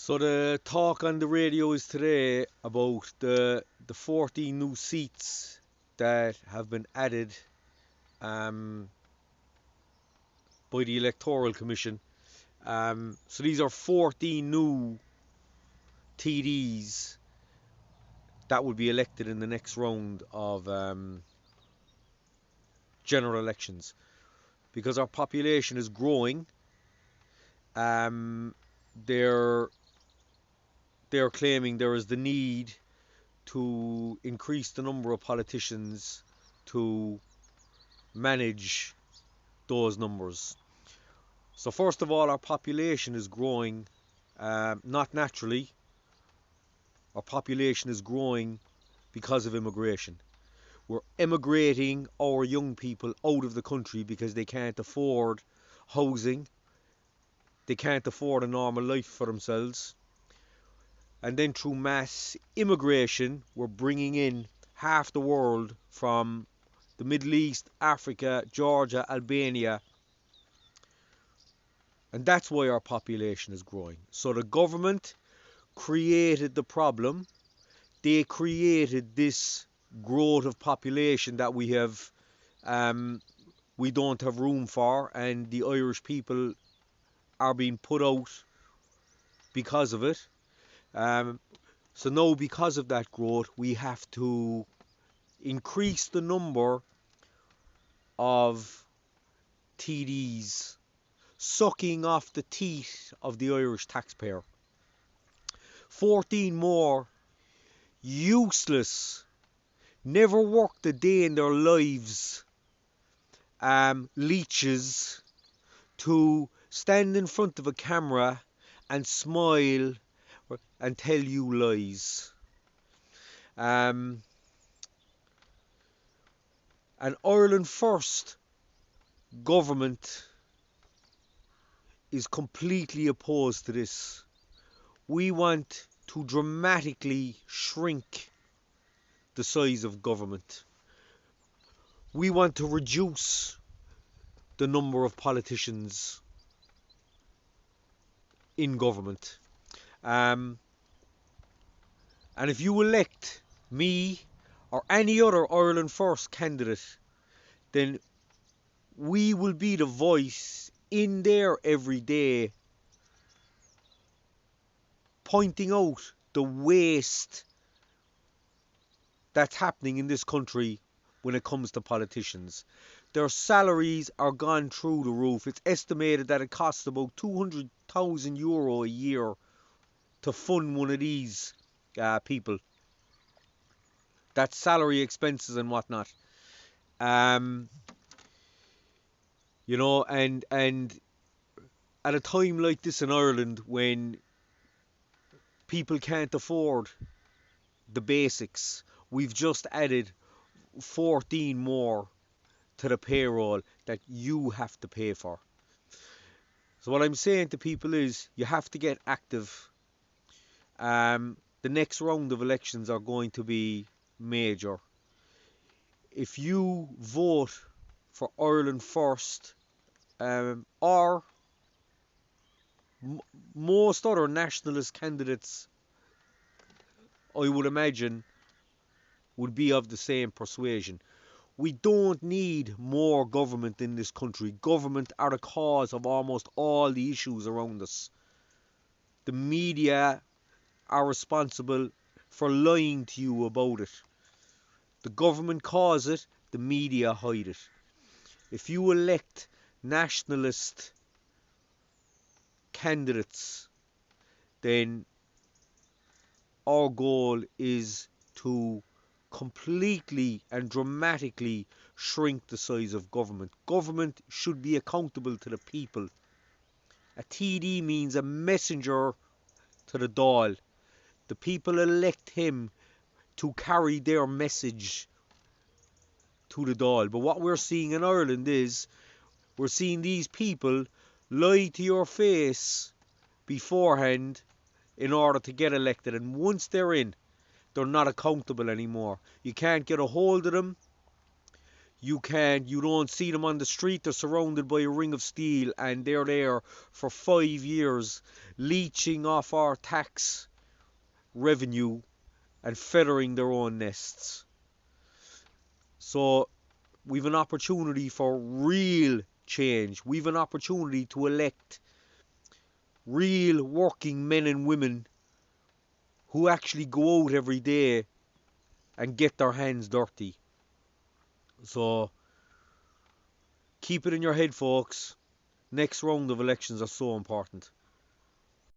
So the talk on the radio is today about the 14 new seats that have been added um, by the Electoral Commission. So these are 14 new TDs that will be elected in the next round of general elections. Because our population is growing, um, they're they're claiming there is the need to increase the number of politicians to manage those numbers. So first of all, our population is growing, not naturally. Our population is growing because of immigration. We're immigrating our young people out of the country because they can't afford housing, they can't afford a normal life for themselves. And then through mass immigration, we're bringing in half the world from the Middle East, Africa, Georgia, Albania, and that's why our population is growing. So the government created the problem. They created this growth of population that um, we don't have room for, and the Irish people are being put out because of it. Um, so now, because of that growth, we have to increase the number of TDs sucking off the teeth of the Irish taxpayer. 14 more useless, never worked a day in their lives leeches to stand in front of a camera and smile and tell you lies. Um, an Ireland First government is completely opposed to this. We want to dramatically shrink the size of government. We want to reduce the number of politicians in government. Um, and if you elect me or any other Ireland First candidate, then we will be the voice in there every day pointing out the waste that's happening in this country when it comes to politicians. Their salaries are gone through the roof. It's estimated that it costs about €200,000 a year to fund one of these people. That's salary, expenses, and whatnot. Um, and at a time like this in Ireland, when people can't afford the basics, we've just added 14 more to the payroll that you have to pay for. So what I'm saying to people is you have to get active. The next round of elections are going to be major. If you vote for Ireland First, or most other nationalist candidates, I would imagine, would be of the same persuasion. We don't need more government in this country. Government are the cause of almost all the issues around us. The media are responsible for lying to you about it. The government cause it, the media hide it. If you elect nationalist candidates, then our goal is to completely and dramatically shrink the size of government. Government should be accountable to the people. A TD means a messenger to the Dáil. The people elect him to carry their message to the Dáil. But what we're seeing in Ireland is we're seeing these people lie to your face beforehand in order to get elected. And once they're in, they're not accountable anymore. You can't get a hold of them. You don't see them on the street. They're surrounded by a ring of steel, and they're there for 5 years, leeching off our tax revenue and feathering their own nests. So we've an opportunity for real change. We've an opportunity to elect real working men and women who actually go out every day and get their hands dirty. So keep it in your head, folks. Next round of elections are so important.